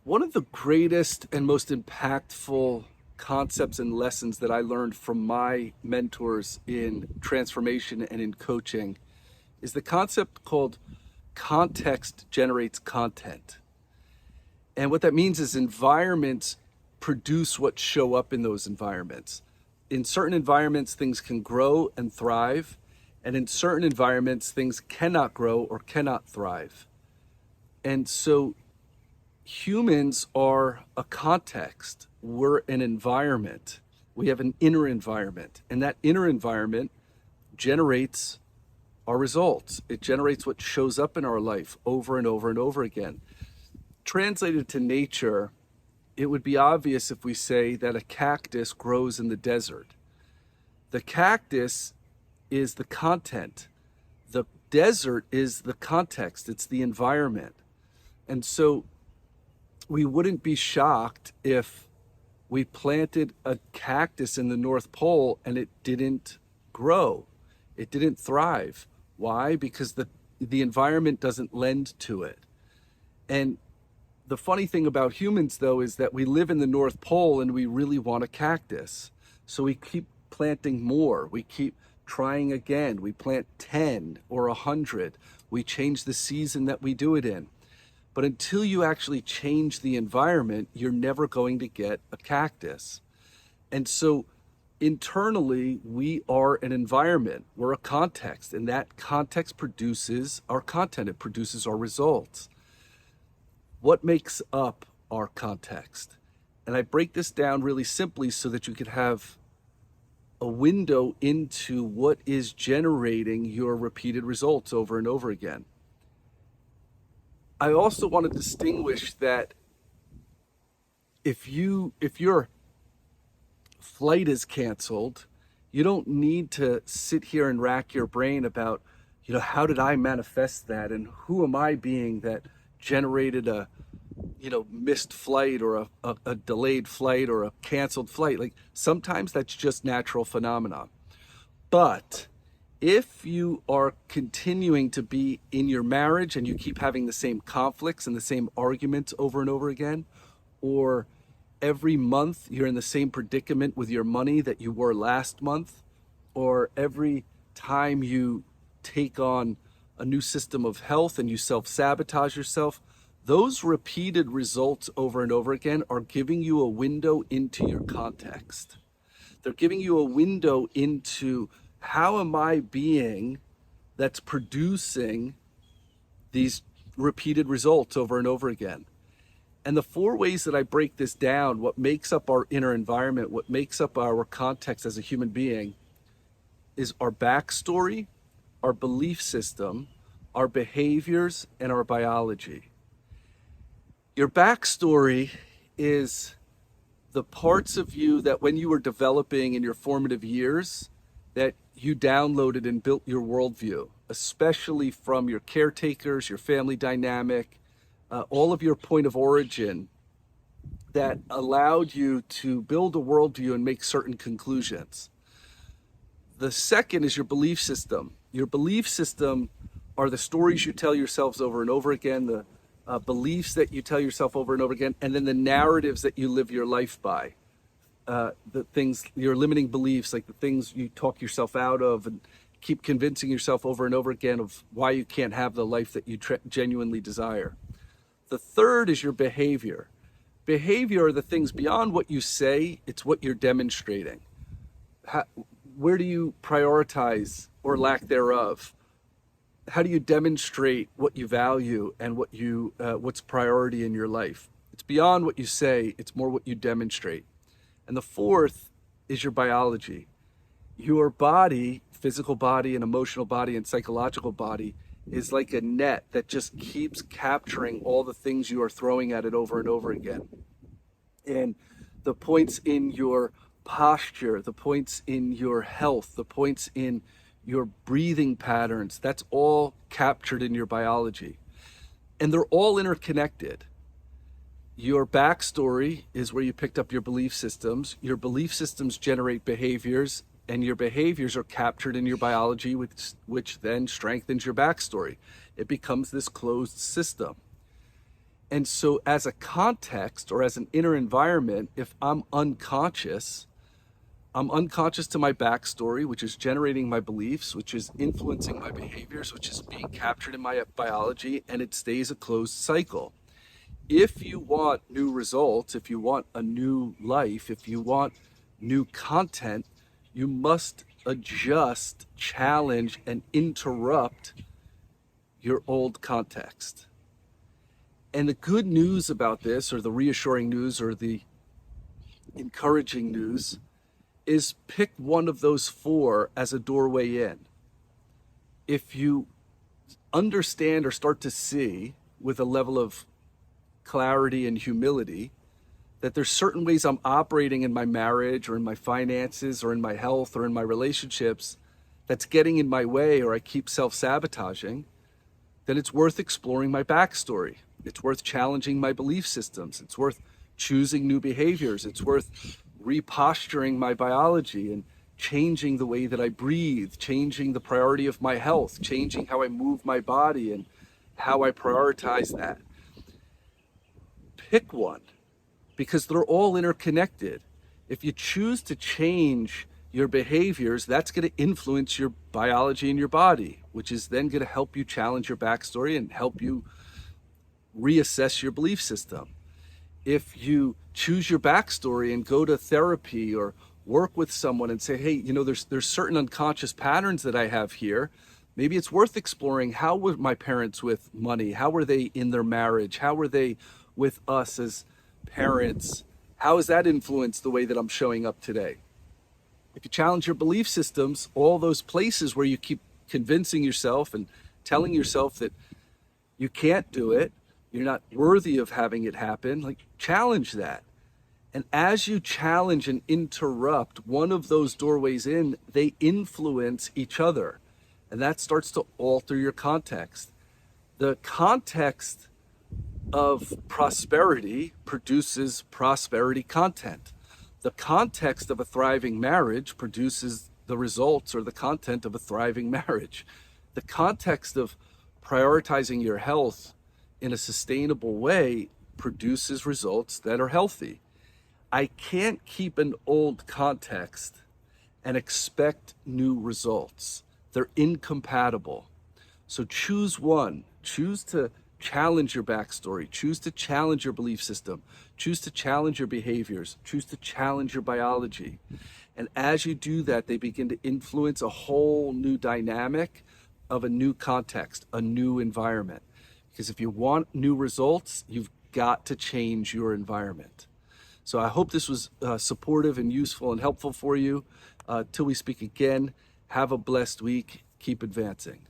One of the greatest and most impactful concepts and lessons that I learned from my mentors in transformation and in coaching is the concept called context generates content. And what that means is environments produce what show up in those environments. In certain environments, things can grow and thrive, and in certain environments, things cannot grow or cannot thrive. And so humans are a context. We're an environment. We have an inner environment, and that inner environment generates our results. It generates what shows up in our life over and over and over again. Translated to nature, it would be obvious if we say that a cactus grows in the desert. The cactus is the content. The desert is the context. It's the environment. And so we wouldn't be shocked if we planted a cactus in the North Pole and it didn't grow. It didn't thrive. Why? Because the environment doesn't lend to it. And the funny thing about humans, though, is that we live in the North Pole and we really want a cactus. So we keep planting more. We keep trying again. We plant 10 or 100. We change the season that we do it in. But until you actually change the environment, you're never going to get a cactus. And so internally, we are an environment. We're a context, and that context produces our content. It produces our results. What makes up our context? And I break this down really simply so that you could have a window into what is generating your repeated results over and over again. I also want to distinguish that if your flight is canceled, you don't need to sit here and rack your brain about, how did I manifest that, and who am I being that generated a missed flight or a delayed flight or a canceled flight. Like, sometimes that's just natural phenomena. But if you are continuing to be in your marriage and you keep having the same conflicts and the same arguments over and over again, or every month you're in the same predicament with your money that you were last month, or every time you take on a new system of health and you self-sabotage yourself, those repeated results over and over again are giving you a window into your context. They're giving you a window into, how am I being that's producing these repeated results over and over again? And the 4 ways that I break this down, what makes up our inner environment, what makes up our context as a human being, is our backstory, our belief system, our behaviors, and our biology. Your backstory is the parts of you that when you were developing in your formative years, that you downloaded and built your worldview, especially from your caretakers, your family dynamic, all of your point of origin that allowed you to build a worldview and make certain conclusions. The second is your belief system. Your belief system are the stories you tell yourselves over and over again, the beliefs that you tell yourself over and over again, and then the narratives that you live your life by. The things, your limiting beliefs, like the things you talk yourself out of and keep convincing yourself over and over again of why you can't have the life that you genuinely desire. The third is your behavior. Behavior are the things beyond what you say, it's what you're demonstrating. Where do you prioritize or lack thereof? How do you demonstrate what you value and what's priority in your life? It's beyond what you say, it's more what you demonstrate. And the fourth is your biology. Your body, physical body and emotional body and psychological body, is like a net that just keeps capturing all the things you are throwing at it over and over again. And the points in your posture, the points in your health, the points in your breathing patterns, that's all captured in your biology. And they're all interconnected. Your backstory is where you picked up your belief systems. Your belief systems generate behaviors, and your behaviors are captured in your biology, which then strengthens your backstory. It becomes this closed system. And so, as a context or as an inner environment, if I'm unconscious to my backstory, which is generating my beliefs, which is influencing my behaviors, which is being captured in my biology, and it stays a closed cycle. If you want new results, if you want a new life, if you want new content, you must adjust, challenge, and interrupt your old context. And the good news about this, or the reassuring news, or the encouraging news, is pick one of those four as a doorway in. If you understand or start to see with a level of clarity and humility that there's certain ways I'm operating in my marriage or in my finances or in my health or in my relationships that's getting in my way, or I keep self-sabotaging, then it's worth exploring my backstory. It's worth challenging my belief systems. It's worth choosing new behaviors. It's worth reposturing my biology and changing the way that I breathe, changing the priority of my health, changing how I move my body and how I prioritize that. Pick one, because they're all interconnected. If you choose to change your behaviors, that's going to influence your biology and your body, which is then going to help you challenge your backstory and help you reassess your belief system. If you choose your backstory and go to therapy or work with someone and say, hey, there's certain unconscious patterns that I have here. Maybe it's worth exploring, how were my parents with money? How were they in their marriage? How were they with us as parents? How has that influenced the way that I'm showing up today? If you challenge your belief systems, all those places where you keep convincing yourself and telling yourself that you can't do it, you're not worthy of having it happen, like, challenge that. And as you challenge and interrupt one of those doorways in, they influence each other. And that starts to alter your context. The context of prosperity produces prosperity content. The context of a thriving marriage produces the results or the content of a thriving marriage. The context of prioritizing your health in a sustainable way produces results that are healthy. I can't keep an old context and expect new results. They're incompatible. So choose one. Choose to challenge your backstory. Choose to challenge your belief system. Choose to challenge your behaviors. Choose to challenge your biology. And as you do that, they begin to influence a whole new dynamic of a new context, a new environment. Because if you want new results, you've got to change your environment. So I hope this was supportive and useful and helpful for you. Till we speak again, have a blessed week. Keep advancing.